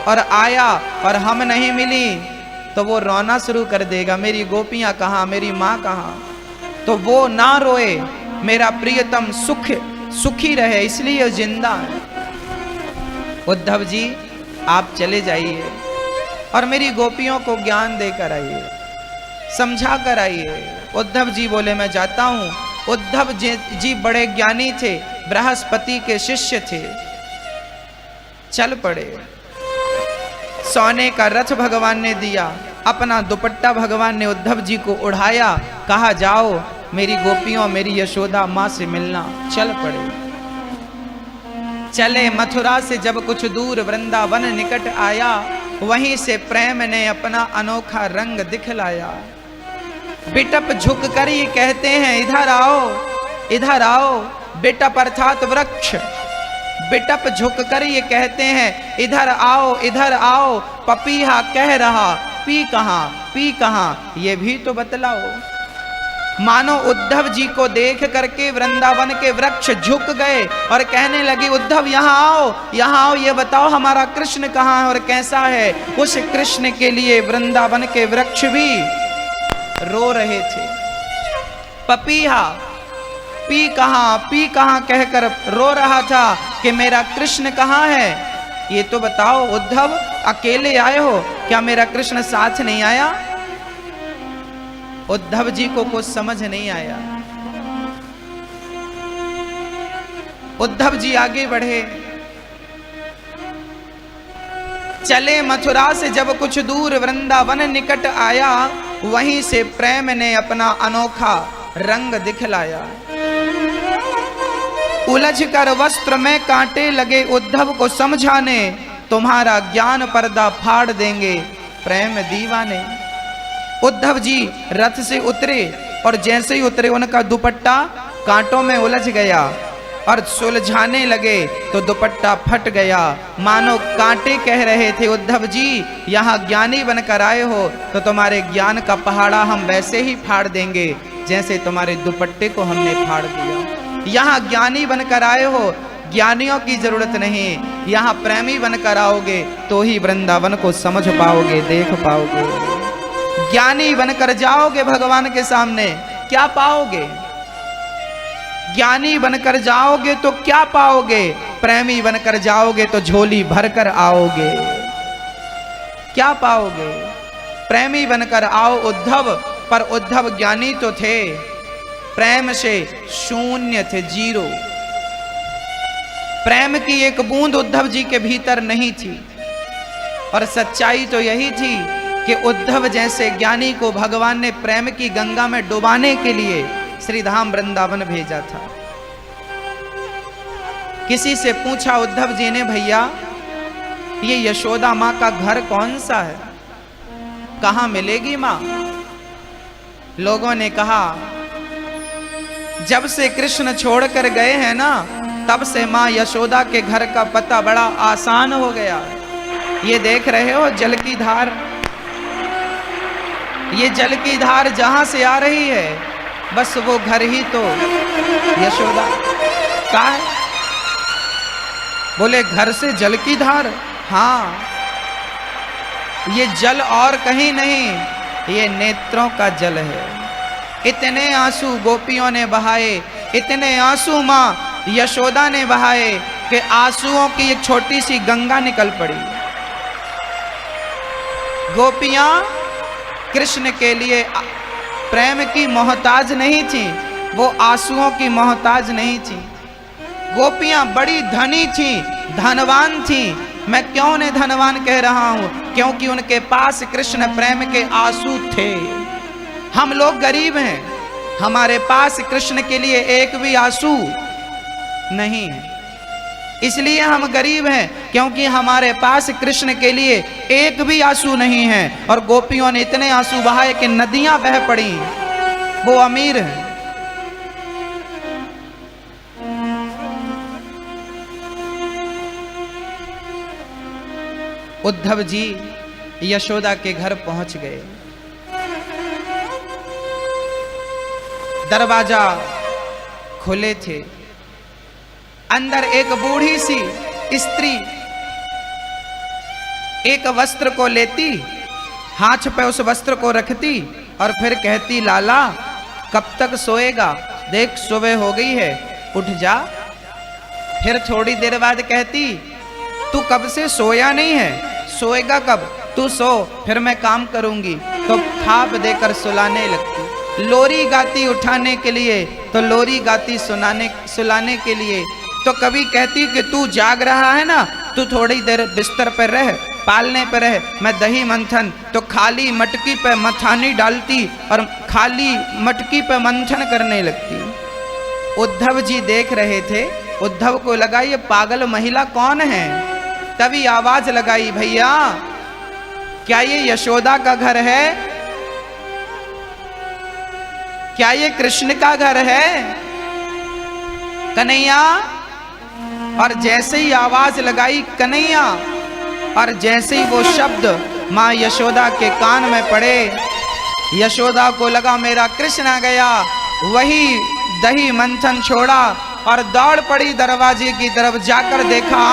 और आया और हम नहीं मिली तो वो रोना शुरू कर देगा, मेरी गोपियां कहाँ, मेरी माँ कहाँ। तो वो ना रोए, मेरा प्रियतम सुखी रहे, इसलिए जिंदा है। उद्धव जी आप चले जाइए और मेरी गोपियों को ज्ञान देकर आइए, समझा कर आइए। उद्धव जी बोले मैं जाता हूं। उद्धव जी बड़े ज्ञानी थे, बृहस्पति के शिष्य थे। चल पड़े। सोने का रथ भगवान ने दिया, अपना दुपट्टा भगवान ने उद्धव जी को उड़ाया, कहा जाओ मेरी गोपियों, मेरी यशोदा माँ से मिलना। चल पड़े। चले मथुरा से जब कुछ दूर, वृंदावन निकट आया, वहीं से प्रेम ने अपना अनोखा रंग दिखलाया। बिटप झुक कर ये कहते हैं इधर आओ, इधर आओ। बिटप अर्थात वृक्ष। बिटप झुक कर ये कहते हैं इधर आओ, इधर आओ। पपीहा कह रहा पी कहाँ, पी कहाँ, ये भी तो बतलाओ। मानो उद्धव जी को देख करके वृंदावन के वृक्ष झुक गए और कहने लगे उद्धव यहाँ आओ, यहाँ आओ, ये बताओ हमारा कृष्ण कहाँ है और कैसा है। उस कृष्ण के लिए वृंदावन के वृक्ष भी रो रहे थे। पपीहा पी कहाँ कहकर रो रहा था कि मेरा कृष्ण कहाँ है, ये तो बताओ। उद्धव अकेले आए हो क्या, मेरा कृष्ण साथ नहीं आया? उद्धव जी को कुछ समझ नहीं आया। उद्धव जी आगे बढ़े। चले मथुरा से जब कुछ दूर, वृंदावन निकट आया, वहीं से प्रेम ने अपना अनोखा रंग दिखलाया। उलझ कर वस्त्र में कांटे लगे उद्धव को समझाने, तुम्हारा ज्ञान पर्दा फाड़ देंगे प्रेम दीवाने। उद्धव जी रथ से उतरे और जैसे ही उतरे उनका दुपट्टा कांटों में उलझ गया और सुलझाने लगे तो दुपट्टा फट गया। मानो कांटे कह रहे थे उद्धव जी यहाँ ज्ञानी बनकर आए हो तो तुम्हारे ज्ञान का पहाड़ा हम वैसे ही फाड़ देंगे जैसे तुम्हारे दुपट्टे को हमने फाड़ दिया। यहाँ ज्ञानी बनकर आए हो, ज्ञानियों की जरूरत नहीं, यहाँ प्रेमी बनकर आओगे तो ही वृंदावन को समझ पाओगे, देख पाओगे। ज्ञानी बनकर जाओगे भगवान के सामने, क्या पाओगे? ज्ञानी बनकर जाओगे तो क्या पाओगे? प्रेमी बनकर जाओगे तो झोली भरकर आओगे। क्या पाओगे? प्रेमी बनकर आओ उद्धव, पर उद्धव ज्ञानी तो थे, प्रेम से शून्य थे, जीरो। प्रेम की एक बूंद उद्धव जी के भीतर नहीं थी। और सच्चाई तो यही थी कि उद्धव जैसे ज्ञानी को भगवान ने प्रेम की गंगा में डुबाने के लिए श्रीधाम वृंदावन भेजा था। किसी से पूछा उद्धव जी ने, भैया ये यशोदा माँ का घर कौन सा है, कहाँ मिलेगी माँ? लोगों ने कहा जब से कृष्ण छोड़कर गए हैं ना, तब से माँ यशोदा के घर का पता बड़ा आसान हो गया। ये देख रहे हो जल की धार, ये जल की धार जहां से आ रही है बस वो घर ही तो यशोदा का है। बोले घर से जल की धार? हाँ, ये जल और कहीं नहीं, ये नेत्रों का जल है। इतने आंसू गोपियों ने बहाए, इतने आंसू माँ यशोदा ने बहाए कि आंसुओं की एक छोटी सी गंगा निकल पड़ी। गोपियां कृष्ण के लिए प्रेम की मोहताज नहीं थी, वो आंसुओं की मोहताज नहीं थी। गोपियां बड़ी धनी थी, धनवान थी। मैं क्यों उन्हें धनवान कह रहा हूं? क्योंकि उनके पास कृष्ण प्रेम के आंसू थे। हम लोग गरीब हैं, हमारे पास कृष्ण के लिए एक भी आंसू नहीं है। इसलिए हम गरीब हैं क्योंकि हमारे पास कृष्ण के लिए एक भी आंसू नहीं है। और गोपियों ने इतने आंसू बहाए कि नदियां बह पड़ी। वो अमीर हैं। उद्धव जी यशोदा के घर पहुंच गए। दरवाजा खुले थे। अंदर एक बूढ़ी सी स्त्री एक वस्त्र को लेती, हाथ पे उस वस्त्र को रखती और फिर कहती, लाला कब तक सोएगा, देख सुबह हो गई है, उठ जा। फिर थोड़ी देर बाद कहती, तू कब से सोया नहीं है, सोएगा कब, तू सो फिर मैं काम करूंगी। तो थाप देकर सुलाने लगती। लोरी गाती उठाने के लिए, तो लोरी गाती सुलाने के लिए। तो कभी कहती कि तू जाग रहा है ना, तू थोड़ी देर बिस्तर पर रह, पालने पर रह, मैं दही मंथन। तो खाली मटकी पे मथानी डालती और खाली मटकी पे मंथन करने लगती। उद्धव जी देख रहे थे, उद्धव को लगा ये पागल महिला कौन है। तभी आवाज लगाई, भैया क्या ये यशोदा का घर है, क्या ये कृष्ण का घर है, कन्हैया। और जैसे ही आवाज लगाई कन्हैया, और जैसे ही वो शब्द माँ यशोदा के कान में पड़े, यशोदा को लगा मेरा कृष्ण आ गया। वही दही मंथन छोड़ा और दौड़ पड़ी दरवाजे की तरफ। जाकर देखा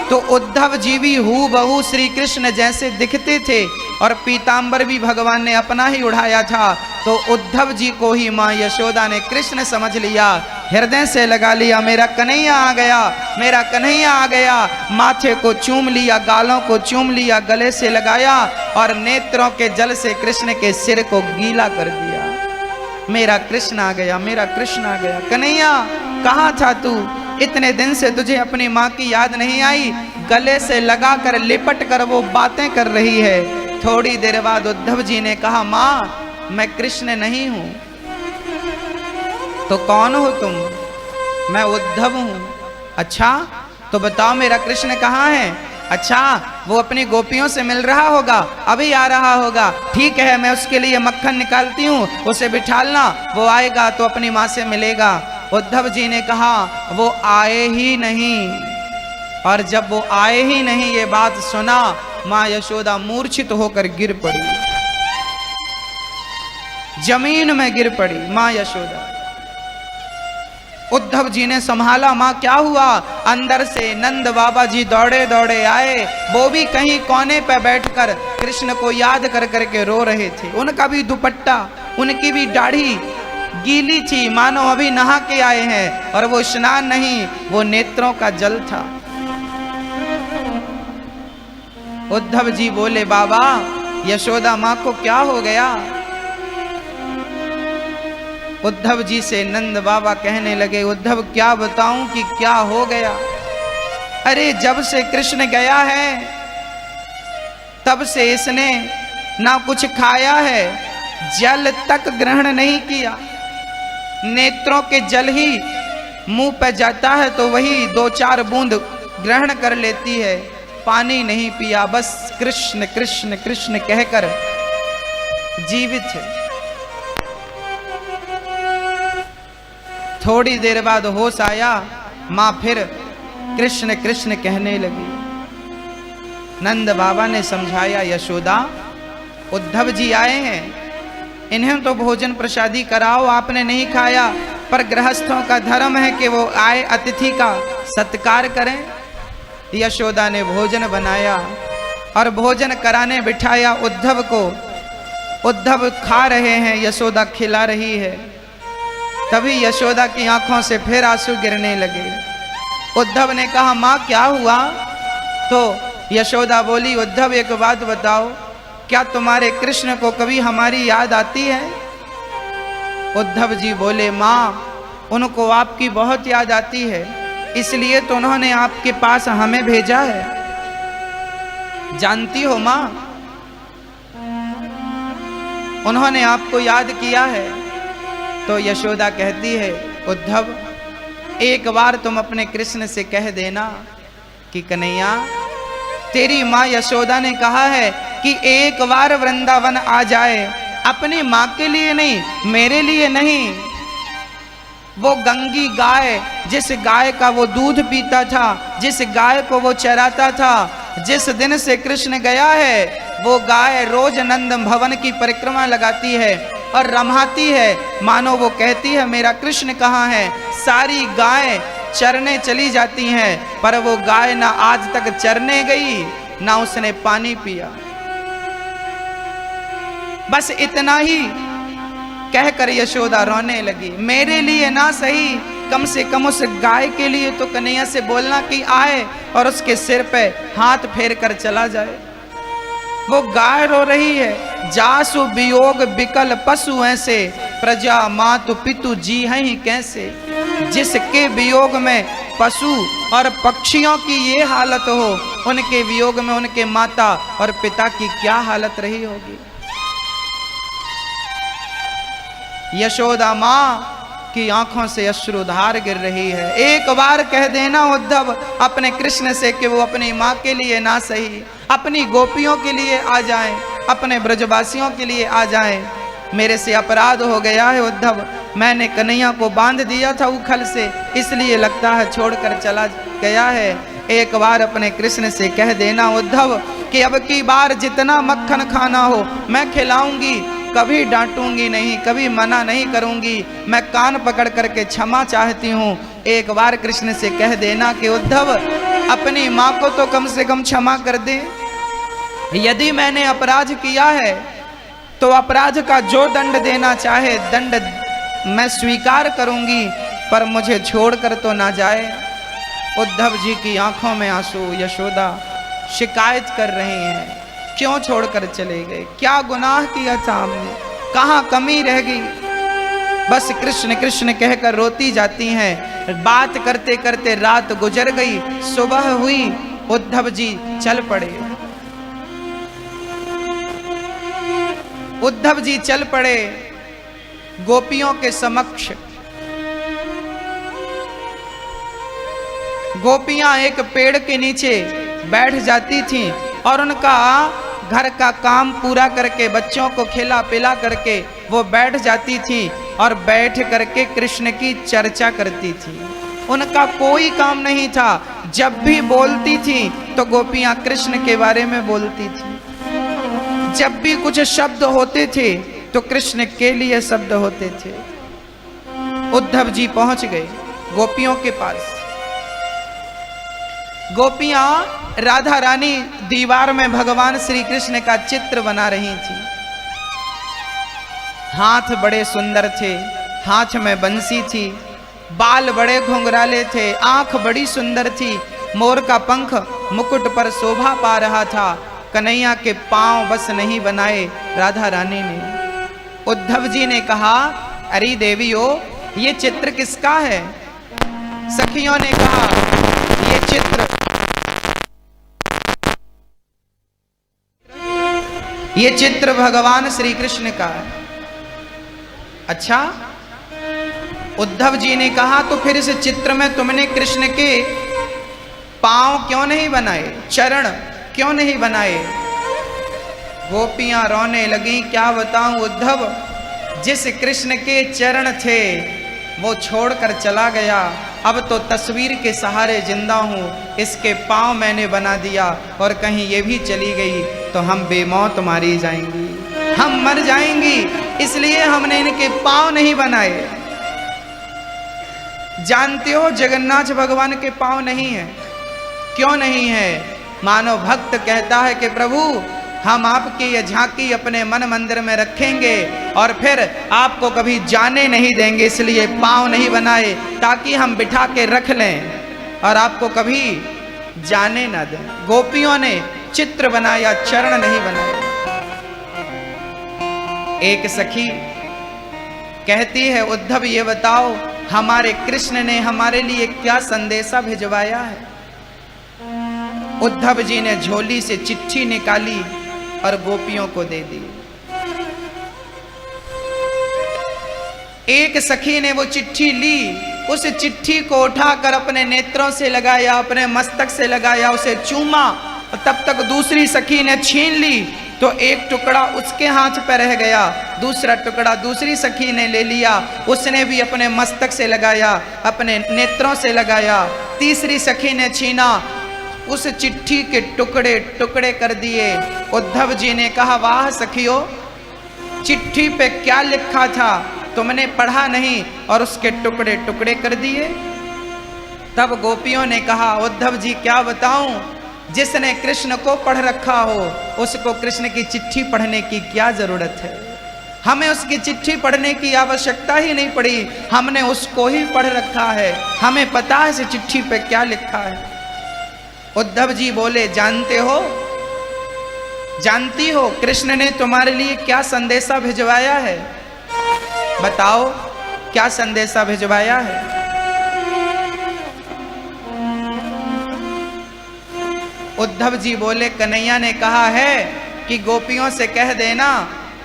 तो उद्धव जी भी हूबहू श्री कृष्ण जैसे दिखते थे और पीतांबर भी भगवान ने अपना ही उड़ाया था। तो उद्धव जी को ही माँ यशोदा ने कृष्ण समझ लिया, हृदय से लगा लिया, मेरा कन्हैया आ गया, मेरा कन्हैया आ गया। माथे को चूम लिया, गालों को चूम लिया, गले से लगाया और नेत्रों के जल से कृष्ण के सिर को गीला कर दिया। मेरा कृष्ण आ गया, मेरा कृष्ण आ गया। कन्हैया कहाँ था तू, इतने दिन से तुझे अपनी माँ की याद नहीं आई। गले से लगा कर लिपट कर वो बातें कर रही है। थोड़ी देर बाद उद्धव जी ने कहा, माँ मैं कृष्ण नहीं हूं। तो कौन हो तुम? मैं उद्धव हूं। अच्छा तो बताओ मेरा कृष्ण कहाँ है? अच्छा वो अपनी गोपियों से मिल रहा होगा, अभी आ रहा होगा। ठीक है मैं उसके लिए मक्खन निकालती हूँ, उसे बिठालना, वो आएगा तो अपनी माँ से मिलेगा। उद्धव जी ने कहा वो आए ही नहीं। और जब वो आए ही नहीं ये बात सुना, माँ यशोदा मूर्छित होकर गिर पड़ी, जमीन में गिर पड़ी माँ यशोदा। उद्धव जी ने संभाला, माँ क्या हुआ? अंदर से नंद बाबा जी दौड़े दौड़े आए। वो भी कहीं कोने पे बैठकर कृष्ण को याद कर करके रो रहे थे। उनका भी दुपट्टा, उनकी भी दाढ़ी गीली थी, मानो अभी नहा के आए हैं। और वो स्नान नहीं, वो नेत्रों का जल था। उद्धव जी बोले, बाबा यशोदा माँ को क्या हो गया? उद्धव जी से नंद बाबा कहने लगे, उद्धव क्या बताऊं कि क्या हो गया? अरे जब से कृष्ण गया है तब से इसने ना कुछ खाया है, जल तक ग्रहण नहीं किया। नेत्रों के जल ही मुंह पे जाता है तो वही 2-4 बूंद ग्रहण कर लेती है, पानी नहीं पिया, बस कृष्ण कृष्ण कृष्ण कहकर जीवित है। थोड़ी देर बाद होश आया, माँ फिर कृष्ण कृष्ण कहने लगी। नंद बाबा ने समझाया, यशोदा उद्धव जी आए हैं, इन्हें तो भोजन प्रसादी कराओ, आपने नहीं खाया, पर गृहस्थों का धर्म है कि वो आए अतिथि का सत्कार करें। यशोदा ने भोजन बनाया और भोजन कराने बिठाया उद्धव को। उद्धव खा रहे हैं, यशोदा खिला रही है। तभी यशोदा की आंखों से फिर आंसू गिरने लगे। उद्धव ने कहा, माँ क्या हुआ? तो यशोदा बोली, उद्धव एक बात बताओ, क्या तुम्हारे कृष्ण को कभी हमारी याद आती है? उद्धव जी बोले, माँ उनको आपकी बहुत याद आती है, इसलिए तो उन्होंने आपके पास हमें भेजा है। जानती हो माँ, उन्होंने आपको याद किया है। तो यशोदा कहती है, उद्धव एक बार तुम अपने कृष्ण से कह देना कि कन्हैया तेरी माँ यशोदा ने कहा है कि एक बार वृंदावन आ जाए, अपनी माँ के लिए नहीं, मेरे लिए नहीं। वो गंगी गाय, जिस गाय का वो दूध पीता था, जिस गाय को वो चराता था, जिस दिन से कृष्ण गया है, वो गाय रोज नंद भवन की परिक्रमा लगाती है और रमाती है, मानो वो कहती है मेरा कृष्ण कहाँ है। सारी गाय चरने चली जाती हैं, पर वो गाय ना आज तक चरने गई, ना उसने पानी पिया। बस इतना ही कहकर यशोदा रोने लगी। मेरे लिए ना सही, कम से कम उस गाय के लिए तो कन्हैया से बोलना कि आए और उसके सिर पे हाथ फेर कर चला जाए। वो गाय रो रही है, जासु वियोग बिकल पशु ऐसे, प्रजा मातु पितु जी हैं ही कैसे। जिसके वियोग में पशु और पक्षियों की ये हालत हो, उनके वियोग में उनके माता और पिता की क्या हालत रही होगी। यशोदा माँ की आंखों से अश्रुधार गिर रही है। एक बार कह देना उद्धव अपने कृष्ण से कि वो अपनी माँ के लिए ना सही, अपनी गोपियों के लिए आ जाएं, अपने ब्रजवासियों के लिए आ जाएं। मेरे से अपराध हो गया है उद्धव, मैंने कन्हैया को बांध दिया था उखल से, इसलिए लगता है छोड़कर चला गया है। एक बार अपने कृष्ण से कह देना उद्धव कि अब की बार जितना मक्खन खाना हो मैं खिलाऊंगी, कभी डांटूंगी नहीं, कभी मना नहीं करूंगी, मैं कान पकड़ करके क्षमा चाहती हूँ। एक बार कृष्ण से कह देना कि उद्धव अपनी माँ को तो कम से कम क्षमा कर दे। यदि मैंने अपराध किया है तो अपराध का जो दंड देना चाहे दंड मैं स्वीकार करूंगी, पर मुझे छोड़कर तो ना जाए। उद्धव जी की आंखों में आंसू। यशोदा शिकायत कर रही हैं, क्यों छोड़कर चले गए, क्या गुनाह किया था हमने, कहाँ कमी रह गई। बस कृष्ण कृष्ण कहकर रोती जाती हैं। बात करते करते रात गुजर गई, सुबह हुई, उद्धव जी चल पड़े। उद्धव जी चल पड़े गोपियों के समक्ष। गोपियां एक पेड़ के नीचे बैठ जाती थीं और उनका घर का काम पूरा करके बच्चों को खिला पिला करके वो बैठ जाती थी और बैठ करके कृष्ण की चर्चा करती थी। उनका कोई काम नहीं था। जब भी बोलती थी तो गोपियां कृष्ण के बारे में बोलती थी। जब भी कुछ शब्द होते थे तो कृष्ण के लिए शब्द होते थे। उद्धव जी पहुंच गए गोपियों के पास। गोपियां राधा रानी दीवार में भगवान श्री कृष्ण का चित्र बना रही थी। हाथ बड़े सुंदर थे, हाथ में बंसी थी, बाल बड़े घुंघराले थे, आंख बड़ी सुंदर थी, मोर का पंख मुकुट पर शोभा पा रहा था। कन्हैया के पांव बस नहीं बनाए राधा रानी ने। उद्धव जी ने कहा, अरे देवियों ये चित्र किसका है? सखियों ने कहा, ये चित्र भगवान श्री कृष्ण का है। अच्छा, उद्धव जी ने कहा तो फिर इस चित्र में तुमने कृष्ण के पांव क्यों नहीं बनाए, चरण क्यों नहीं बनाए? गोपियां रोने लगी। क्या बताऊं उद्धव, जिस कृष्ण के चरण थे वो छोड़कर चला गया, अब तो तस्वीर के सहारे जिंदा हूँ। इसके पांव मैंने बना दिया और कहीं ये भी चली गई तो हम बेमौत मारी जाएंगी, हम मर जाएंगी, इसलिए हमने इनके पांव नहीं बनाए। जानते हो जगन्नाथ भगवान के पांव नहीं है। क्यों नहीं है? मानो भक्त कहता है कि प्रभु हम आपकी ये झांकी अपने मन मंदिर में रखेंगे और फिर आपको कभी जाने नहीं देंगे, इसलिए पांव नहीं बनाए ताकि हम बिठा के रख लें और आपको कभी जाने ना दें। गोपियों ने चित्र बनाया, चरण नहीं बनाए। एक सखी कहती है, उद्धव ये बताओ हमारे कृष्ण ने हमारे लिए क्या संदेशा भिजवाया है? उद्धव जी ने झोली से चिट्ठी निकाली और गोपियों को दे दी। एक सखी ने वो चिट्ठी ली, उस चिट्ठी को उठाकर अपने नेत्रों से लगाया, अपने मस्तक से लगाया, उसे चूमा। तब तक दूसरी सखी ने छीन ली तो एक टुकड़ा उसके हाथ पर रह गया, दूसरा टुकड़ा दूसरी सखी ने ले लिया, उसने भी अपने मस्तक से लगाया, अपने नेत्रों से लगाया। तीसरी सखी ने छीना, उस चिट्ठी के टुकड़े टुकड़े कर दिए। उद्धव जी ने कहा, वाह सखियों, चिट्ठी पे क्या लिखा था तुमने पढ़ा नहीं और उसके टुकड़े टुकड़े कर दिए। तब गोपियों ने कहा, उद्धव जी क्या बताऊं, जिसने कृष्ण को पढ़ रखा हो उसको कृष्ण की चिट्ठी पढ़ने की क्या जरूरत है। हमें उसकी चिट्ठी पढ़ने की आवश्यकता ही नहीं पड़ी, हमने उसको ही पढ़ रखा है, हमें पता है इस चिट्ठी पे क्या लिखा है। उद्धव जी बोले, जानते हो, जानती हो कृष्ण ने तुम्हारे लिए क्या संदेशा भिजवाया है? बताओ क्या संदेशा भिजवाया है? उद्धव जी बोले, कन्हैया ने कहा है कि गोपियों से कह देना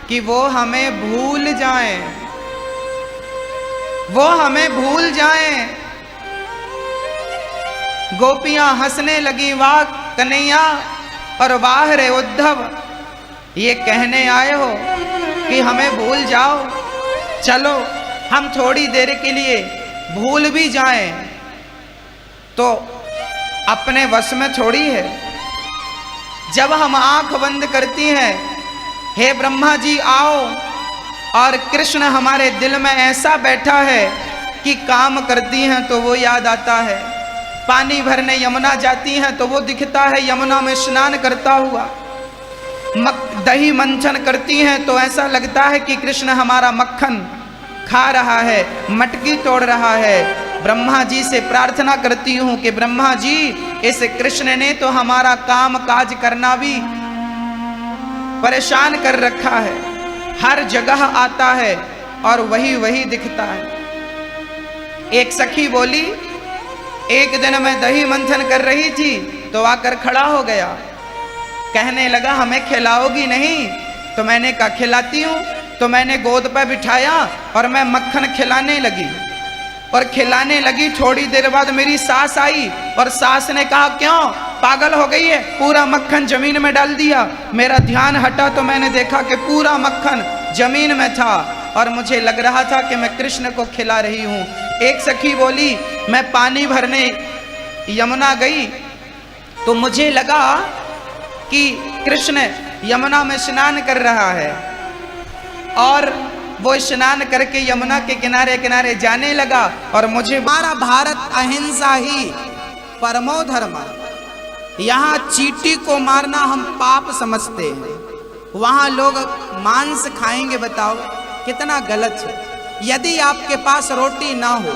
कि वो हमें भूल जाएं, वो हमें भूल जाएं। गोपियां हंसने लगी, वाह कन्हैया और वाह रे उद्धव, ये कहने आए हो कि हमें भूल जाओ? चलो हम थोड़ी देर के लिए भूल भी जाएं तो अपने वश में थोड़ी है। जब हम आंख बंद करती हैं, हे ब्रह्मा जी आओ, और कृष्ण हमारे दिल में ऐसा बैठा है कि काम करती हैं तो वो याद आता है। पानी भरने यमुना जाती हैं तो वो दिखता है यमुना में स्नान करता हुआ। दही मंथन करती हैं तो ऐसा लगता है कि कृष्ण हमारा मक्खन खा रहा है, मटकी तोड़ रहा है। ब्रह्मा जी से प्रार्थना करती हूँ कि ब्रह्मा जी, इस कृष्ण ने तो हमारा काम काज करना भी परेशान कर रखा है, हर जगह आता है और वही वही दिखता है। एक सखी बोली, एक दिन मैं दही मंथन कर रही थी तो आकर खड़ा हो गया, कहने लगा हमें खिलाओगी नहीं? तो मैंने कहा खिलाती हूँ। तो मैंने गोद पर बिठाया और मैं मक्खन खिलाने लगी, और खिलाने लगी। थोड़ी देर बाद मेरी सास आई और सास ने कहा, क्यों पागल हो गई है, पूरा मक्खन जमीन में डाल दिया। मेरा ध्यान हटा तो मैंने देखा कि पूरा मक्खन जमीन में था और मुझे लग रहा था कि मैं कृष्ण को खिला रही हूँ। एक सखी बोली, मैं पानी भरने यमुना गई तो मुझे लगा कि कृष्ण यमुना में स्नान कर रहा है, और वो स्नान करके यमुना के किनारे किनारे जाने लगा, और मुझे हमारा भारत अहिंसा ही परमो धर्म, यहाँ चींटी को मारना हम पाप समझते हैं, वहाँ लोग मांस खाएंगे। बताओ कितना गलत है। यदि आपके पास रोटी ना हो,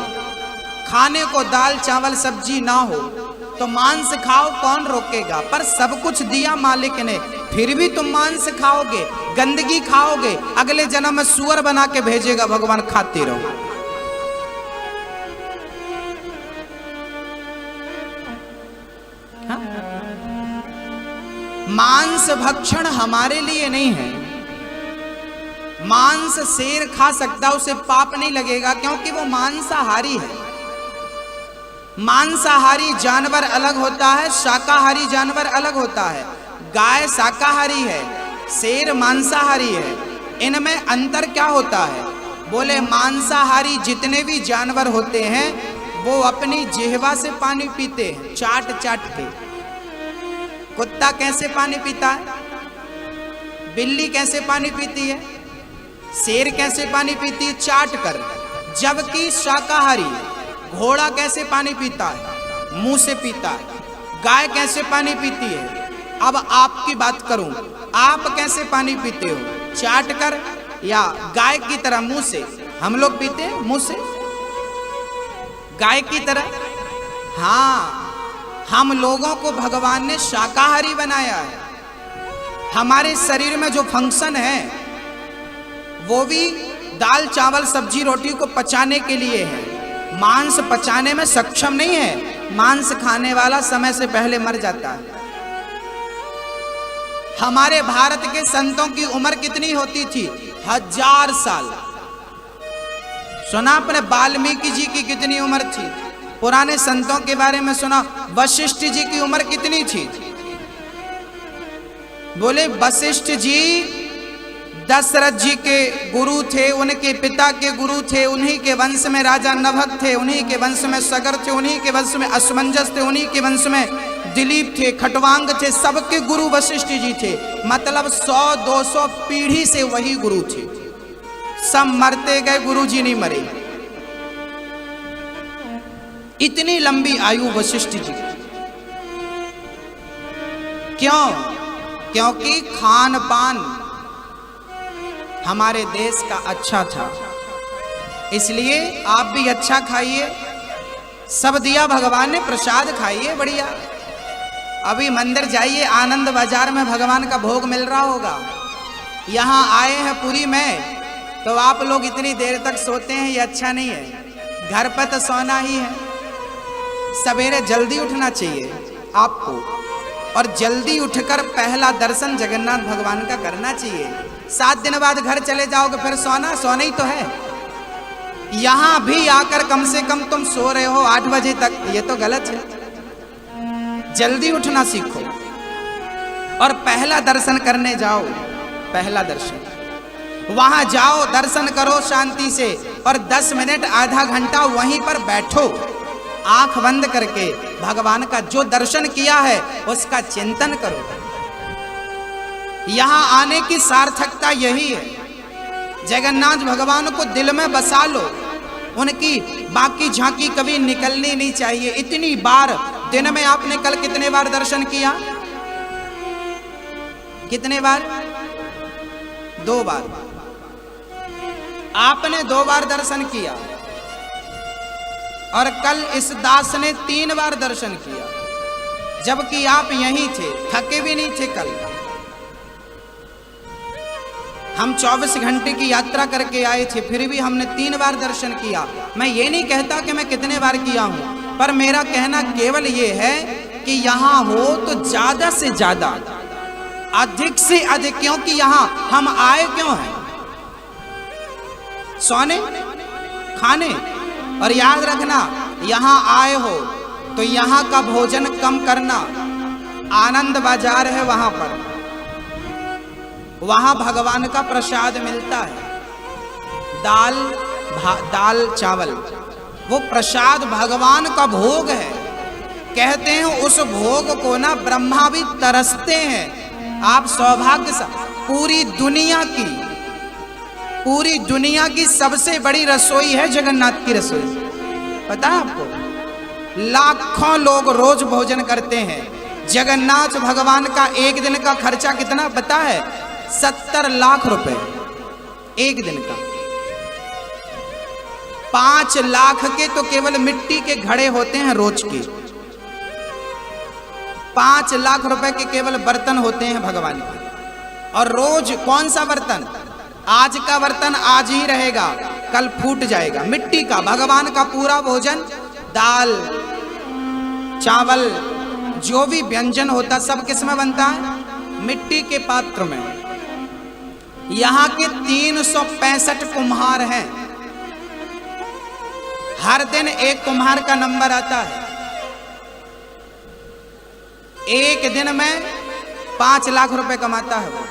खाने को दाल चावल सब्जी ना हो तो मांस खाओ, कौन रोकेगा? पर सब कुछ दिया मालिक ने, फिर भी तुम मांस खाओगे, गंदगी खाओगे, अगले जन्म में सुअर बना के भेजेगा भगवान, खाते रहो। हाँ? मांस भक्षण हमारे लिए नहीं है। मांस शेर खा सकता, उसे पाप नहीं लगेगा क्योंकि वो मांसाहारी है। मांसाहारी जानवर अलग होता है, शाकाहारी जानवर अलग होता है। गाय शाकाहारी है, शेर मांसाहारी है। इनमें अंतर क्या होता है? बोले मांसाहारी जितने भी जानवर होते हैं वो अपनी जिह्वा से पानी पीते हैं, चाट चाट के। कुत्ता कैसे पानी पीता है? बिल्ली कैसे पानी पीती है? शेर कैसे पानी पीती है? चाट कर। जबकि शाकाहारी घोड़ा कैसे पानी पीता है? मुंह से पीता है। गाय कैसे पानी पीती है? अब आपकी बात करूं, आप कैसे पानी पीते हो? चाट कर या गाय की तरह मुंह से? हम लोग पीते हैं मुंह से, गाय की तरह। हाँ, हम लोगों को भगवान ने शाकाहारी बनाया है। हमारे शरीर में जो फंक्शन है वो भी दाल चावल सब्जी रोटी को पचाने के लिए है। मांस पचाने में सक्षम नहीं है। मांस खाने वाला समय से पहले मर जाता है। हमारे भारत के संतों की उम्र कितनी होती थी? 1000 साल। सुना आपने वाल्मीकि जी की कितनी उम्र थी? पुराने संतों के बारे में सुना, वशिष्ठ जी की उम्र कितनी थी? बोले वशिष्ठ जी दशरथ जी के गुरु थे, उनके पिता के गुरु थे, उन्हीं के वंश में राजा नभग थे, उन्हीं के वंश में सगर थे, उन्हीं के वंश में असमंजस थे, उन्हीं के वंश में दिलीप थे, खटवांग थे, सबके गुरु वशिष्ठ जी थे। मतलब 100-200 पीढ़ी से वही गुरु थे। सब मरते गए, गुरु जी नहीं मरे। इतनी लंबी आयु वशिष्ठ जी। क्यों? क्योंकि खान पान हमारे देश का अच्छा था, इसलिए आप भी अच्छा खाइए। सब दिया भगवान ने, प्रसाद खाइए बढ़िया। अभी मंदिर जाइए, आनंद बाजार में भगवान का भोग मिल रहा होगा। यहाँ आए हैं पुरी में तो आप लोग इतनी देर तक सोते हैं, ये अच्छा नहीं है। घर पर तो सोना ही है। सवेरे जल्दी उठना चाहिए आपको, और जल्दी उठकर पहला दर्शन जगन्नाथ भगवान का करना चाहिए। 7 दिन बाद घर चले जाओगे फिर सोना ही तो है। यहां भी आकर कम से कम तुम सो रहे हो 8 बजे तक, ये तो गलत है। जल्दी उठना सीखो और पहला दर्शन करने जाओ। पहला दर्शन, वहां जाओ, दर्शन करो शांति से, और 10 मिनट आधा घंटा वहीं पर बैठो, आंख बंद करके भगवान का जो दर्शन किया है उसका चिंतन करो। यहां आने की सार्थकता यही है। जगन्नाथ भगवान को दिल में बसा लो, उनकी बाकी झांकी कभी निकलनी नहीं चाहिए। इतनी बार दिन में आपने कल कितने बार दर्शन किया? कितने बार? 2 बार। आपने 2 बार दर्शन किया, और कल इस दास ने 3 बार दर्शन किया, जबकि आप यहीं थे, थके भी नहीं थे। कल हम 24 घंटे की यात्रा करके आए थे, फिर भी हमने 3 बार दर्शन किया। मैं ये नहीं कहता कि मैं कितने बार किया हूं, पर मेरा कहना केवल ये है कि यहां हो तो ज्यादा से ज्यादा, अधिक से अधिक, क्योंकि यहां हम आए क्यों हैं? सोने, खाने। और याद रखना, यहां आए हो तो यहां का भोजन कम करना। आनंद बाजार है, वहां पर, वहां भगवान का प्रसाद मिलता है, दाल चावल, वो प्रसाद भगवान का भोग है। कहते हैं उस भोग को ना ब्रह्मा भी तरसते हैं। आप सौभाग्य से, पूरी दुनिया की सबसे बड़ी रसोई है जगन्नाथ की रसोई, पता है आपको? लाखों लोग रोज भोजन करते हैं। जगन्नाथ भगवान का एक दिन का खर्चा कितना पता है? 70 लाख रुपए एक दिन का। 5 लाख के तो केवल मिट्टी के घड़े होते हैं रोज के। 5 लाख रुपए के केवल बर्तन होते हैं भगवान के। और रोज कौन सा बर्तन? आज का बर्तन आज ही रहेगा, कल फूट जाएगा। मिट्टी का भगवान का पूरा भोजन, दाल चावल, जो भी व्यंजन होता सब किस में बनता है? मिट्टी के पात्र में। यहां के 365 कुम्हार हैं। हर दिन एक कुम्हार का नंबर आता है। एक दिन में 5 लाख रुपए कमाता है वो।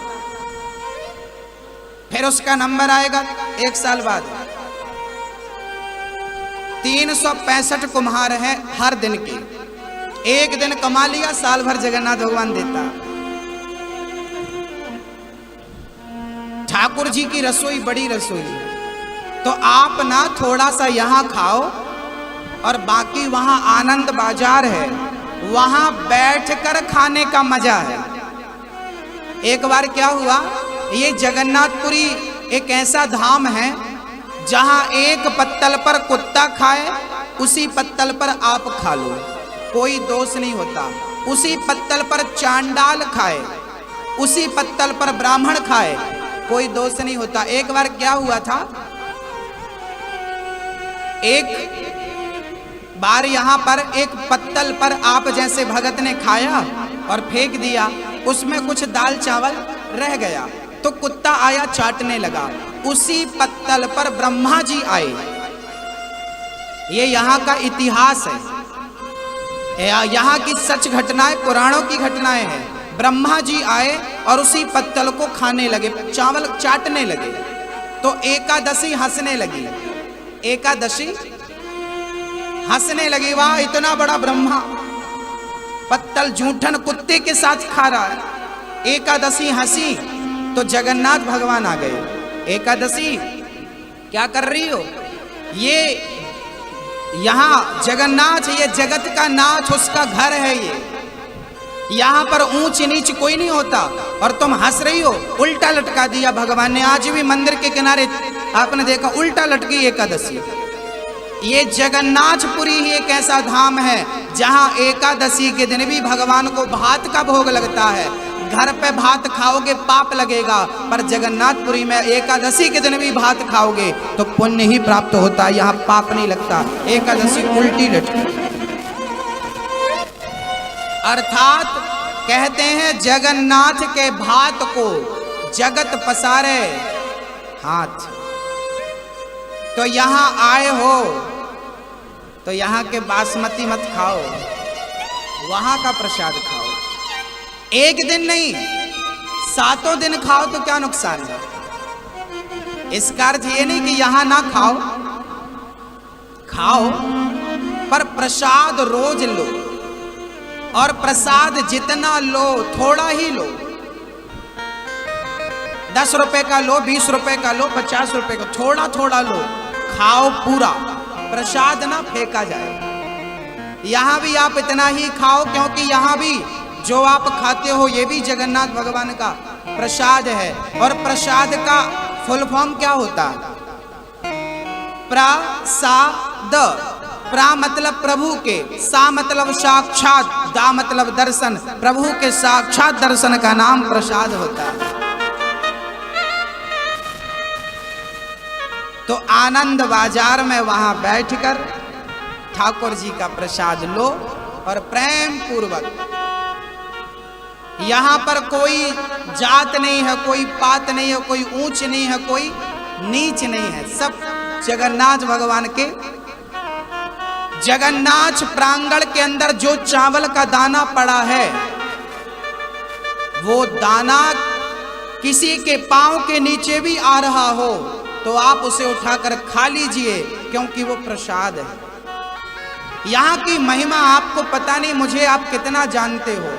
फिर उसका नंबर आएगा 1 साल बाद। 365 कुम्हार हैं हर दिन के। एक दिन कमा लिया, साल भर जगन्नाथ भगवान देता। ठाकुर जी की रसोई बड़ी रसोई है। तो आप ना थोड़ा सा यहां खाओ, और बाकी वहां आनंद बाजार है, वहां बैठकर खाने का मजा है। एक बार क्या हुआ, ये जगन्नाथपुरी एक ऐसा धाम है जहां एक पत्तल पर कुत्ता खाए, उसी पत्तल पर आप खा लो, कोई दोष नहीं होता। उसी पत्तल पर चांडाल खाए, उसी पत्तल पर ब्राह्मण खाए, कोई दोष नहीं होता। एक बार क्या हुआ था, एक बार यहां पर एक पत्तल पर आप जैसे भगत ने खाया और फेंक दिया, उसमें कुछ दाल चावल रह गया, तो कुत्ता आया चाटने लगा। उसी पत्तल पर ब्रह्मा जी आए। ये यहाँ का इतिहास है, यहाँ की सच घटनाएं, पुराणों की घटनाएं हैं। ब्रह्मा जी आए और उसी पत्तल को खाने लगे, चावल चाटने लगे। तो एकादशी हंसने लगी, एकादशी हंसने लगी, वाह इतना बड़ा ब्रह्मा पत्तल जूठन कुत्ते के साथ खा रहा है। एकादशी हंसी तो जगन्नाथ भगवान आ गए। एकादशी क्या कर रही हो? ये यहाँ जगन्नाथ, ये जगत का नाथ, उसका घर है। यहां पर ऊंच नीच कोई नहीं होता। और तुम हंस रही हो, उल्टा लटका दिया भगवान ने। आज भी मंदिर के किनारे आपने देखा उल्टा लटकी एकादशी। ये जगन्नाथपुरी ही एक ऐसा धाम है जहां एकादशी के दिन भी भगवान को भात का भोग लगता है। घर पे भात खाओगे पाप लगेगा, पर जगन्नाथपुरी में एकादशी के दिन भी भात खाओगे तो पुण्य ही प्राप्त होता है, यहाँ पाप नहीं लगता। एकादशी उल्टी लटकी। अर्थात कहते हैं जगन्नाथ के भात को जगत पसारे हाथ। तो यहां आए हो तो यहां के बासमती मत खाओ, वहां का प्रसाद खाओ। एक दिन नहीं, 7 दिन खाओ तो क्या नुकसान है। इसका अर्थ ये नहीं कि यहां ना खाओ, खाओ पर प्रसाद रोज लो। और प्रसाद जितना लो थोड़ा ही लो। 10 रुपए का लो, 20 रुपए का लो, 50 रुपए का, थोड़ा थोड़ा लो, खाओ पूरा। प्रसाद ना फेंका जाए। यहां भी आप इतना ही खाओ, क्योंकि यहां भी जो आप खाते हो ये भी जगन्नाथ भगवान का प्रसाद है। और प्रसाद का फुल फॉर्म क्या होता है? प्रसाद। प्रा मतलब प्रभु के, सा मतलब साक्षात, दा मतलब दर्शन। प्रभु के साक्षात दर्शन का नाम प्रसाद होता है। तो आनंद बाजार में वहां बैठकर ठाकुर जी का प्रसाद लो और प्रेम पूर्वक। यहां पर कोई जात नहीं है, कोई पात नहीं है, कोई ऊंच नहीं है, कोई नीच नहीं है। सब जगन्नाथ भगवान के। जगन्नाथ प्रांगण के अंदर जो चावल का दाना पड़ा है, वो दाना किसी के पांव के नीचे भी आ रहा हो तो आप उसे उठाकर खा लीजिए, क्योंकि वो प्रसाद है। यहां की महिमा आपको पता नहीं, मुझे आप कितना जानते हो,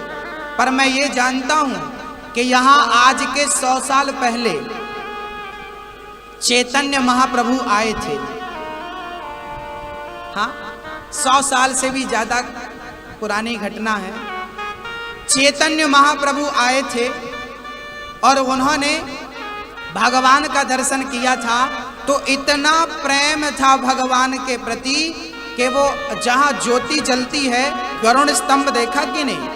पर मैं ये जानता हूं कि यहां आज के 100 साल पहले चैतन्य महाप्रभु आए थे। हाँ, 100 साल से भी ज्यादा पुरानी घटना है। चैतन्य महाप्रभु आए थे और उन्होंने भगवान का दर्शन किया था। तो इतना प्रेम था भगवान के प्रति कि वो जहां ज्योति जलती है, गरुड़ स्तंभ देखा कि नहीं?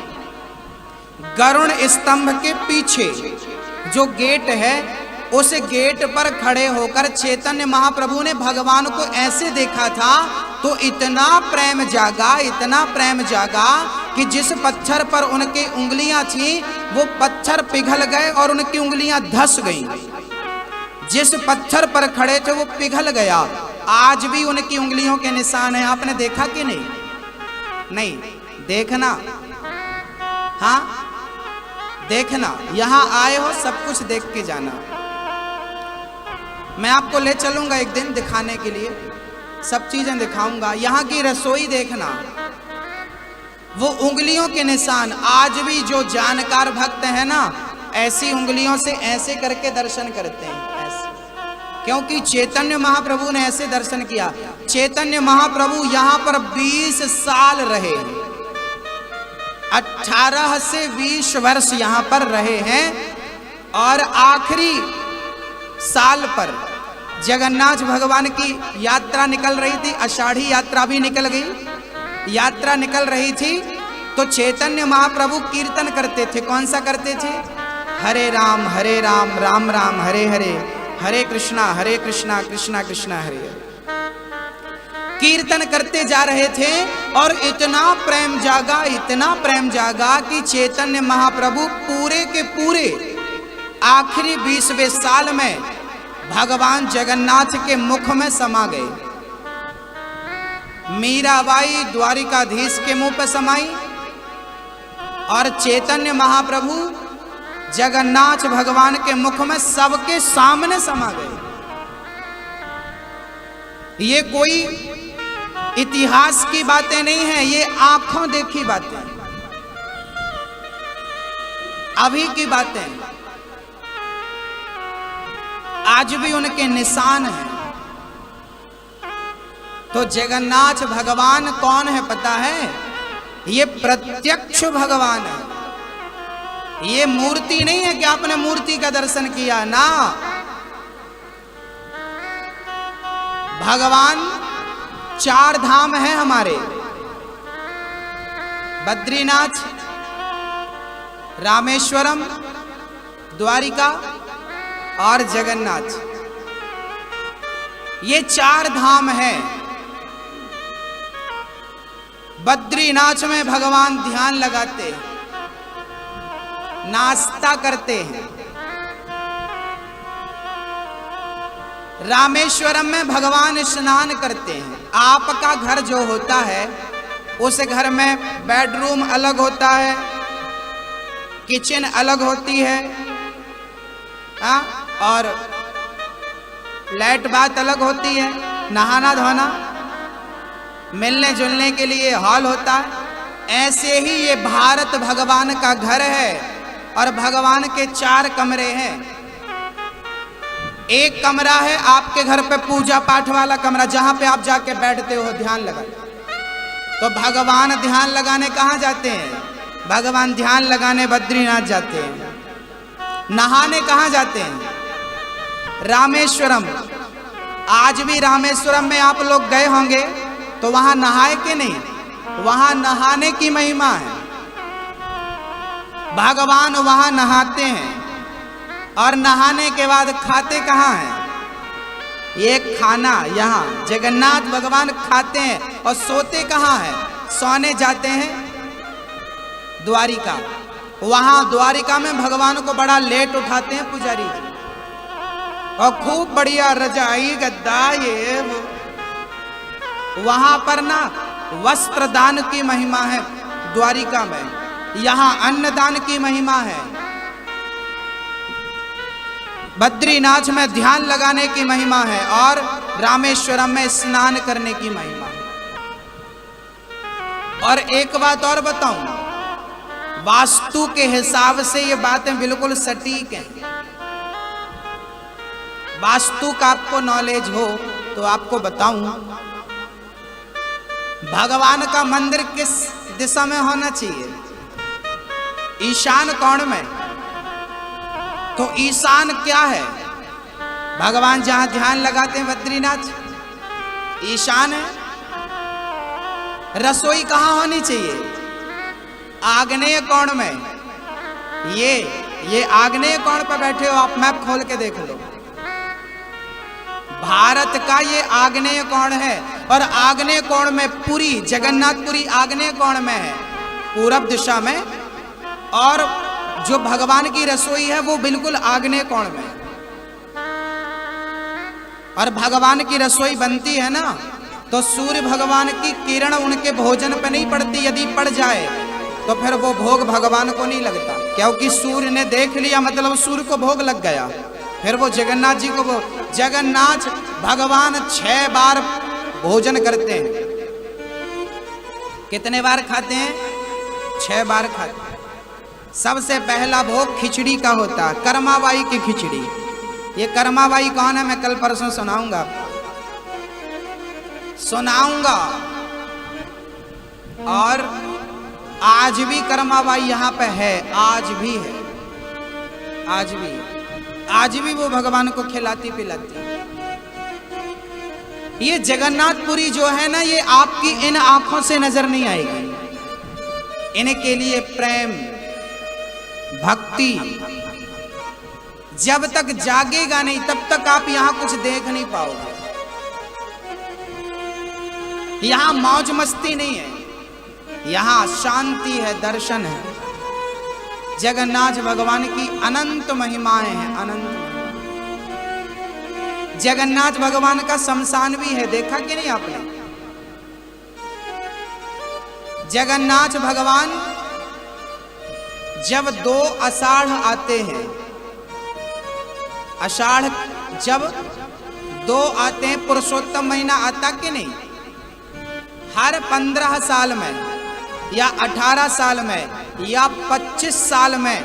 गरुड़ स्तंभ के पीछे जो गेट है, उस गेट पर खड़े होकर चैतन्य महाप्रभु ने भगवान को ऐसे देखा था। तो इतना प्रेम जागा, इतना प्रेम जागा कि जिस पत्थर पर उनकी उंगलियां थी वो पत्थर पिघल गए और उनकी उंगलियां धंस गईं। जिस पत्थर पर खड़े थे वो पिघल गया। आज भी उनकी उंगलियों के निशान हैं। आपने देखा कि नहीं? नहीं देखना, हाँ देखना। यहां आए हो सब कुछ देख के जाना। मैं आपको ले चलूंगा एक दिन दिखाने के लिए, सब चीजें दिखाऊंगा। यहां की रसोई देखना, वो उंगलियों के निशान। आज भी जो जानकार भक्त है ना, ऐसी उंगलियों से ऐसे करके दर्शन करते हैं, ऐसे। क्योंकि चैतन्य महाप्रभु ने ऐसे दर्शन किया। चैतन्य महाप्रभु यहां पर 20 साल रहे, 18 से 20 वर्ष यहां पर रहे हैं। और आखिरी साल पर जगन्नाथ भगवान की यात्रा निकल रही थी, आषाढ़ी यात्रा भी निकल गई। यात्रा निकल रही थी तो चैतन्य महाप्रभु कीर्तन करते थे। कौन सा करते थे? हरे राम राम राम हरे हरे, हरे कृष्णा कृष्णा कृष्णा हरे हरे। कीर्तन करते जा रहे थे और इतना प्रेम जागा, इतना प्रेम जागा कि चैतन्य महाप्रभु पूरे के पूरे आखिरी 20वें साल में भगवान जगन्नाथ के मुख में समा गए। मीराबाई द्वारिकाधीश के मुंह पर समाई और चैतन्य महाप्रभु जगन्नाथ भगवान के मुख में सबके सामने समा गए। ये कोई इतिहास की बातें नहीं है, ये आंखों देखी बातें, अभी की बातें। आज भी उनके निशान हैं। तो जगन्नाथ भगवान कौन है पता है? ये प्रत्यक्ष भगवान है। ये मूर्ति नहीं है कि आपने मूर्ति का दर्शन किया ना, भगवान 4 धाम हैं हमारे, बद्रीनाथ, रामेश्वरम, द्वारिका और जगन्नाथ। ये 4 धाम हैं। बद्रीनाथ में भगवान ध्यान लगाते हैं, नाश्ता करते हैं। रामेश्वरम में भगवान स्नान करते हैं। आपका घर जो होता है उस घर में बेडरूम अलग होता है, किचन अलग होती है, और लाइट बात अलग होती है, नहाना धोना, मिलने जुलने के लिए हॉल होता है। ऐसे ही ये भारत भगवान का घर है और भगवान के 4 कमरे हैं। एक कमरा है आपके घर पे पूजा पाठ वाला कमरा, जहां पे आप जाके बैठते हो ध्यान लगा। तो भगवान ध्यान लगाने कहाँ जाते हैं? भगवान ध्यान लगाने बद्रीनाथ जाते हैं। नहाने कहाँ जाते हैं? रामेश्वरम। आज भी रामेश्वरम में आप लोग गए होंगे तो वहां नहाए कि नहीं? वहां नहाने की महिमा है। भगवान वहां नहाते हैं और नहाने के बाद खाते कहाँ हैं? ये खाना यहाँ जगन्नाथ भगवान खाते हैं। और सोते कहाँ हैं? सोने जाते हैं द्वारिका। वहां द्वारिका में भगवान को बड़ा लेट उठाते हैं पुजारी जी, और खूब बढ़िया रजाई गद्दा ये वो। वहां पर ना वस्त्र दान की महिमा है द्वारिका में, यहाँ अन्नदान की महिमा है। बद्रीनाथ में ध्यान लगाने की महिमा है और रामेश्वरम में स्नान करने की महिमा है। और एक बात और बताऊं, वास्तु के हिसाब से ये बातें बिल्कुल सटीक हैं। वास्तु का आपको नॉलेज हो तो आपको बताऊं, भगवान का मंदिर किस दिशा में होना चाहिए? ईशान कोण में। तो ईशान क्या है? भगवान जहां ध्यान लगाते हैं बद्रीनाथ, ईशान है। रसोई कहां होनी चाहिए? आग्नेय कोण में। ये आग्नेय कोण पर बैठे हो आप, मैप खोल के देख लो। भारत का ये आग्नेय कोण है और आग्नेय कोण में पुरी, जगन्नाथपुरी आग्नेय कोण में है, पूरब दिशा में। और जो भगवान की रसोई है वो बिल्कुल आग्नेय कोण में। और भगवान की रसोई बनती है ना, तो सूर्य भगवान की किरण उनके भोजन पे नहीं पड़ती। यदि पड़ जाए तो फिर वो भोग भगवान को नहीं लगता, क्योंकि सूर्य ने देख लिया मतलब सूर्य को भोग लग गया। फिर वो जगन्नाथ जी को जगन्नाथ भगवान 6 बार भोजन करते हैं। कितने बार खाते हैं? 6 बार खाते हैं। सबसे पहला भोग खिचड़ी का होता है, कर्माबाई की खिचड़ी। ये कर्माबाई कौन है मैं कल परसों सुनाऊंगा। और आज भी कर्माबाई यहाँ पे है, आज भी है, आज भी वो भगवान को खिलाती पिलाती। ये जगन्नाथपुरी जो है ना, ये आपकी इन आंखों से नजर नहीं आएगी। इनके लिए प्रेम भक्ति जब तक जागेगा नहीं तब तक आप यहां कुछ देख नहीं पाओगे। यहां मौज मस्ती नहीं है, यहां शांति है, दर्शन है। जगन्नाथ भगवान की अनंत महिमाएं हैं, अनंत। जगन्नाथ भगवान का शमशान भी है, देखा कि नहीं आपने? जगन्नाथ भगवान जब 2 आषाढ़ आते हैं, आषाढ़ जब 2 आते हैं, पुरुषोत्तम महीना आता कि नहीं? हर 15 साल में या 18 साल में या 25 साल में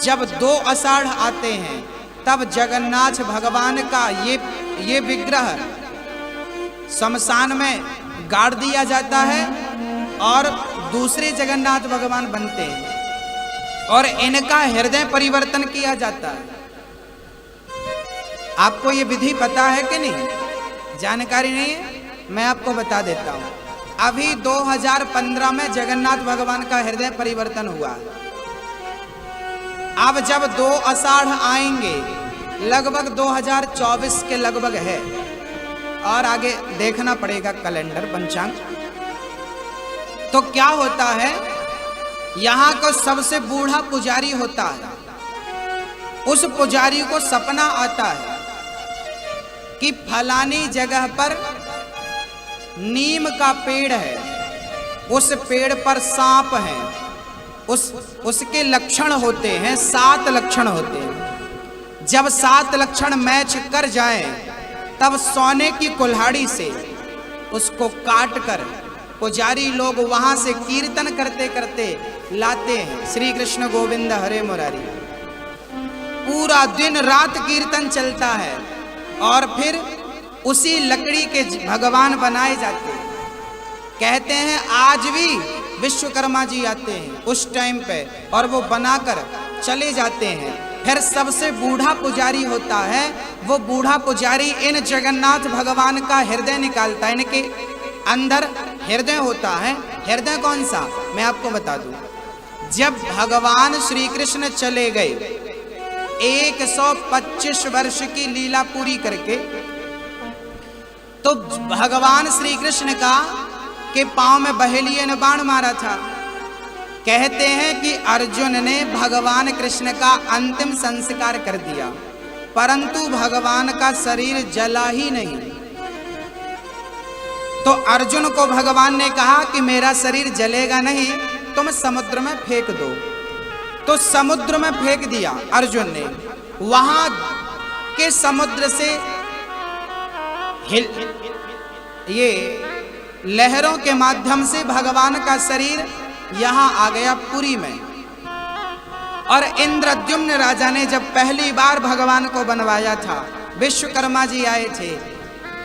जब 2 आषाढ़ आते हैं, तब जगन्नाथ भगवान का ये विग्रह शमशान में गाड़ दिया जाता है और दूसरे जगन्नाथ भगवान बनते हैं। और इनका हृदय परिवर्तन किया जाता है। आपको ये विधि पता है कि नहीं? जानकारी नहीं है? मैं आपको बता देता हूं। अभी 2015 में जगन्नाथ भगवान का हृदय परिवर्तन हुआ। अब जब 2 आषाढ़ आएंगे, लगभग 2024 के लगभग है, और आगे देखना पड़ेगा कैलेंडर पंचांग। तो क्या होता है, यहां का सबसे बूढ़ा पुजारी होता है, उस पुजारी को सपना आता है कि फलानी जगह पर नीम का पेड़ है, उस पेड़ पर सांप है, उसके लक्षण होते हैं, 7 लक्षण होते हैं। जब 7 लक्षण मैच कर जाएं, तब सोने की कुल्हाड़ी से उसको काट कर पुजारी लोग वहां से कीर्तन करते करते लाते हैं, श्री कृष्ण गोविंद हरे मुरारी। पूरा दिन रात कीर्तन चलता है, और फिर उसी लकड़ी के भगवान बनाए जाते हैं। कहते हैं आज भी विश्वकर्मा जी आते हैं उस टाइम पे, और वो बनाकर चले जाते हैं। फिर सबसे बूढ़ा पुजारी होता है, वो बूढ़ा पुजारी इन जगन्नाथ भगवान का हृदय निकालता है। इनके अंदर हृदय होता है। हृदय कौन सा, मैं आपको बता दूं। जब भगवान श्री कृष्ण चले गए 125 वर्ष की लीला पूरी करके, तो भगवान श्री कृष्ण का के पांव में बहेलिए ने बाण मारा था। कहते हैं कि अर्जुन ने भगवान कृष्ण का अंतिम संस्कार कर दिया, परंतु भगवान का शरीर जला ही नहीं। तो अर्जुन को भगवान ने कहा कि मेरा शरीर जलेगा नहीं, तुम समुद्र में फेंक दो। तो समुद्र में फेंक दिया अर्जुन ने। वहां के समुद्र से ये लहरों के माध्यम से भगवान का शरीर यहां आ गया पुरी में। और इंद्रद्युम्न राजा ने जब पहली बार भगवान को बनवाया था, विश्वकर्मा जी आए थे,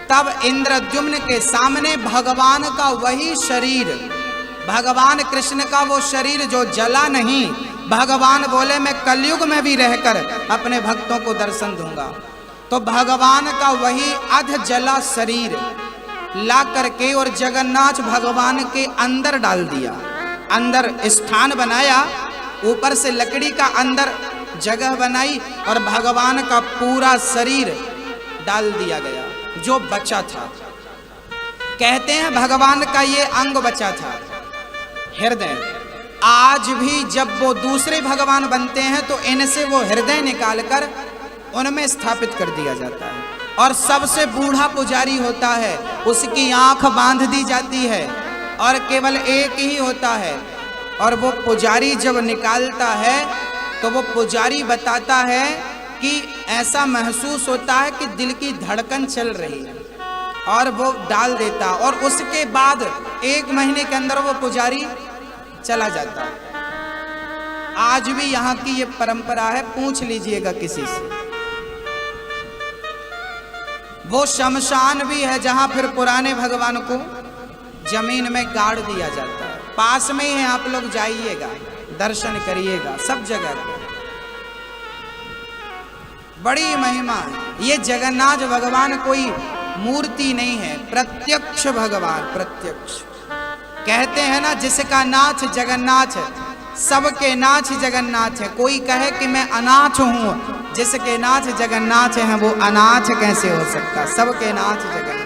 तब इंद्रद्युम्न के सामने भगवान का वही शरीर, भगवान कृष्ण का वो शरीर जो जला नहीं, भगवान बोले मैं कलयुग में भी रहकर अपने भक्तों को दर्शन दूंगा। तो भगवान का वही अध जला शरीर ला करके और जगन्नाथ भगवान के अंदर डाल दिया। अंदर स्थान बनाया, ऊपर से लकड़ी का अंदर जगह बनाई, और भगवान का पूरा शरीर डाल दिया गया जो बचा था। कहते हैं भगवान का ये अंग बचा था, हृदय। आज भी जब वो दूसरे भगवान बनते हैं तो इनसे वो हृदय निकालकर उनमें स्थापित कर दिया जाता है। और सबसे बूढ़ा पुजारी होता है, उसकी आंख बांध दी जाती है, और केवल एक ही होता है। और वो पुजारी जब निकालता है तो वो पुजारी बताता है कि ऐसा महसूस होता है कि दिल की धड़कन चल रही है, और वो डाल देता। और उसके बाद 1 महीने के अंदर वो पुजारी चला जाता। आज भी यहाँ की ये परंपरा है, पूछ लीजिएगा किसी से। वो शमशान भी है जहां फिर पुराने भगवान को जमीन में गाड़ दिया जाता है। पास में ही है, आप लोग जाइएगा, दर्शन करिएगा, सब जगह पे बड़ी महिमा है। ये जगन्नाथ भगवान कोई मूर्ति नहीं है, प्रत्यक्ष भगवान, प्रत्यक्ष। कहते हैं ना, जिसका नाथ जगन्नाथ है, सबके नाथ जगन्नाथ है। कोई कहे कि मैं अनाथ हूं, जिसके नाथ जगन्नाथ हैं वो अनाथ कैसे हो सकता? सबके नाथ जगन्नाथ।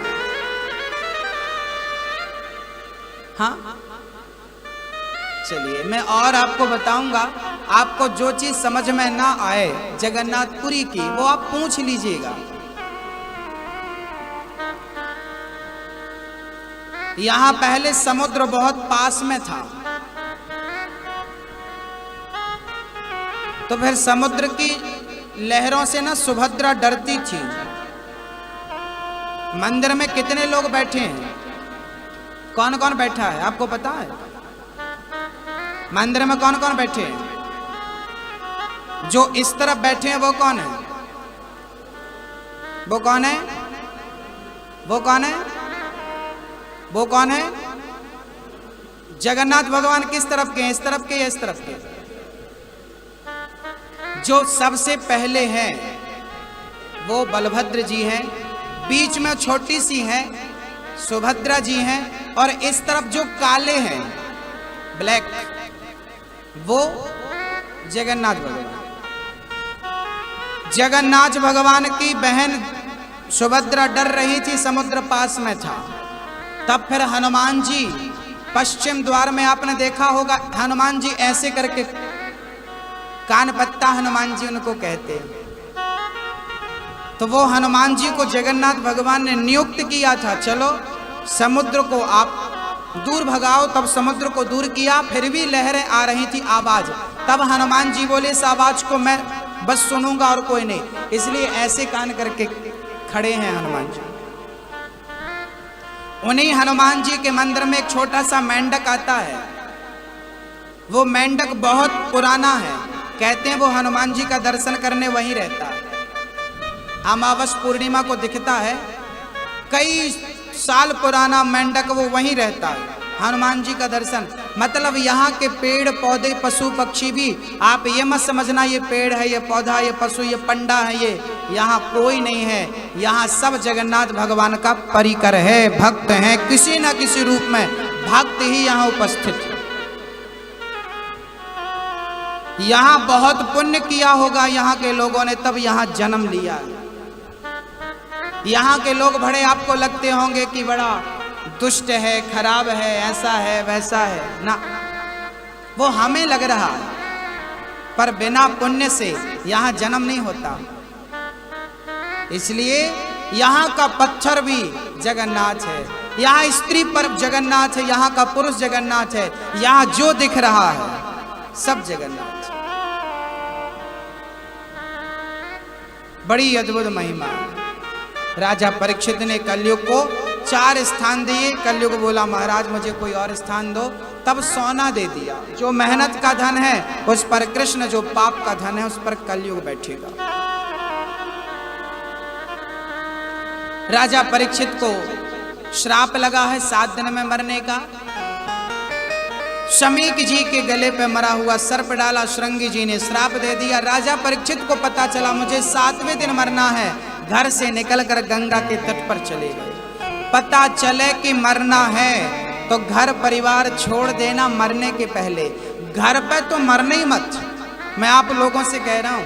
हाँ, चलिए मैं और आपको बताऊंगा। आपको जो चीज समझ में ना आए जगन्नाथपुरी की, वो आप पूछ लीजिएगा। यहां पहले समुद्र बहुत पास में था, तो फिर समुद्र की लहरों से ना सुभद्रा डरती थी। मंदिर में कितने लोग बैठे हैं? कौन कौन बैठा है आपको पता है? मंदिर में कौन कौन बैठे हैं? जो इस तरफ बैठे हैं वो कौन है? वो कौन है? वो कौन है? वो कौन है? जगन्नाथ भगवान किस तरफ के हैं? इस तरफ के या इस तरफ के? जो सबसे पहले हैं वो बलभद्र जी हैं, बीच में छोटी सी हैं सुभद्रा जी हैं, और इस तरफ जो काले हैं ब्लैक वो जगन्नाथ भगवान। जगन्नाथ भगवान की बहन सुभद्रा डर रही थी, समुद्र पास में था। तब फिर हनुमान जी पश्चिम द्वार में आपने देखा होगा, हनुमान जी ऐसे करके, कान पत्ता हनुमान जी उनको कहते हैं। तो वो हनुमान जी को जगन्नाथ भगवान ने नियुक्त किया था, चलो समुद्र को आप दूर भगाओ। तब समुद्र को दूर किया, फिर भी लहरें आ रही थी, आवाज। तब हनुमान जी बोले इस आवाज को मैं बस सुनूंगा और कोई नहीं, इसलिए ऐसे कान करके खड़े हैं हनुमान जी। उन्हीं हनुमान जी के मंदिर में एक छोटा सा मेंढक आता है। वो मेंढक बहुत पुराना है, कहते हैं वो हनुमान जी का दर्शन करने वहीं रहता है। अमावस पूर्णिमा को दिखता है, कई साल पुराना मेंढक वो वहीं रहता है। हनुमान जी का दर्शन, मतलब यहाँ के पेड़ पौधे पशु पक्षी भी, आप ये मत समझना ये पेड़ है, ये पौधा, ये पशु, ये पंडा है, ये यहाँ कोई नहीं है। यहाँ सब जगन्नाथ भगवान का परिकर है, भक्त हैं, किसी न किसी रूप में भक्त ही यहाँ उपस्थित है। यहाँ बहुत पुण्य किया होगा यहाँ के लोगों ने, तब यहाँ जन्म लिया। यहाँ के लोग बड़े आपको लगते होंगे कि बड़ा दुष्ट है, खराब है, ऐसा है वैसा है ना, वो हमें लग रहा है, पर बिना पुण्य से यहाँ जन्म नहीं होता। इसलिए यहाँ का पत्थर भी जगन्नाथ है, यहाँ स्त्री पर जगन्नाथ है, यहाँ का पुरुष जगन्नाथ है, यहाँ जो दिख रहा है सब जगन्नाथ। बड़ी अद्भुत महिमा। राजा परीक्षित ने कलयुग को 4 स्थान दिए। कलयुग बोला महाराज मुझे कोई और स्थान दो, तब सोना दे दिया। जो मेहनत का धन है उस पर कृष्ण, जो पाप का धन है उस पर कलयुग बैठेगा। राजा परीक्षित को श्राप लगा है 7 दिन में मरने का। शमीक जी के गले पे मरा हुआ सर्प डाला, श्रृंगी जी ने श्राप दे दिया। राजा परीक्षित को पता चला मुझे 7वें दिन मरना है, घर से निकलकर गंगा के तट पर चले गए। पता चले कि मरना है तो घर परिवार छोड़ देना मरने के पहले। घर पे तो मरने ही मत, मैं आप लोगों से कह रहा हूं,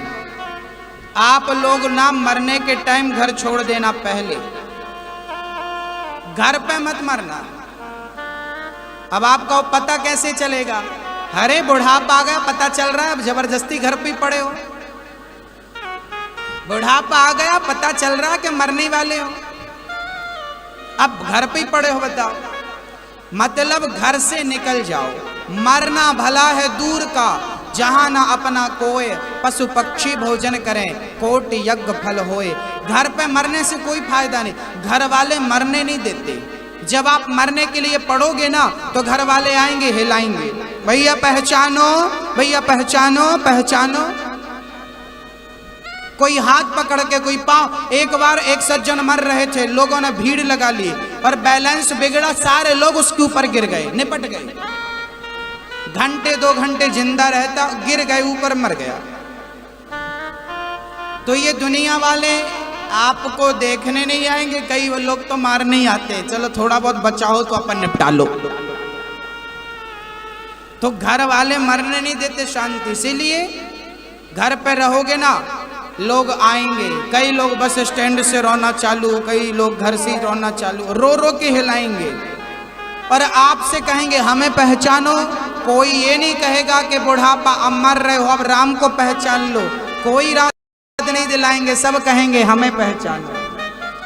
आप लोग ना मरने के टाइम घर छोड़ देना पहले, घर पे मत मरना। अब आपको पता कैसे चलेगा? अरे बुढ़ापा आ गया, पता चल रहा है, अब जबरदस्ती घर पे पड़े हो। बुढ़ापा आ गया, पता चल रहा है कि मरने वाले हो, अब घर पे पड़े हो। बताओ, मतलब घर से निकल जाओ। मरना भला है दूर का, जहां ना अपना कोय, पशु पक्षी भोजन करें, कोट यज्ञ फल होए। घर पे मरने से कोई फायदा नहीं, घर वाले मरने नहीं देते। जब आप मरने के लिए पड़ोगे ना तो घर वाले आएंगे, हिलाएंगे, भैया पहचानो, भैया पहचानो, पहचानो। कोई हाथ पकड़ के, कोई पांव। एक बार एक सज्जन मर रहे थे, लोगों ने भीड़ लगा ली और बैलेंस बिगड़ा, सारे लोग उसके ऊपर गिर गए, निपट गए। घंटे 2 घंटे जिंदा रहता, गिर गए, ऊपर मर गया। तो ये दुनिया वाले आपको देखने नहीं आएंगे, कई लोग तो मारने ही आते, चलो थोड़ा बहुत बचाओ तो अपन निपटा लो। तो घर वाले मरने नहीं देते शांति, इसीलिए घर पे रहोगे ना लोग आएंगे। कई लोग बस स्टैंड से रोना चालू, कई लोग घर से रोना चालू, रो रो के हिलाएंगे और आपसे कहेंगे हमें पहचानो। कोई ये नहीं कहेगा कि बुढ़ापा अब मर रहे हो अब राम को पहचान लो, कोई राम नहीं दिलाएंगे, सब कहेंगे हमें पहचानो।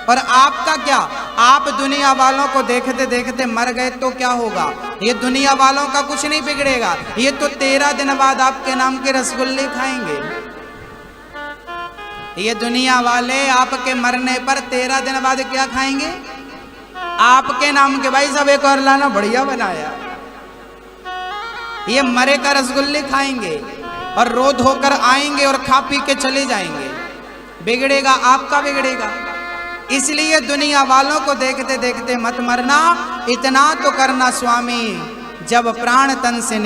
और आपका क्या, आप दुनिया वालों को देखते देखते मर गए तो क्या होगा? ये दुनिया वालों का कुछ नहीं बिगड़ेगा, ये तो 13 दिन बाद आपके नाम के रसगुल्ले खाएंगे। ये दुनिया वाले आपके मरने पर 13 दिन बाद क्या खाएंगे? आपके नाम के, भाई साहब एक और लाना, बढ़िया बनाया। ये मरे का रसगुल्ले खाएंगे और रो धोकर आएंगे और खा पी के चले जाएंगे। बिगड़ेगा आपका, बिगड़ेगा। इसलिए दुनिया वालों को देखते देखते मत मरना, इतना तो करना स्वामी, जब प्राण तन से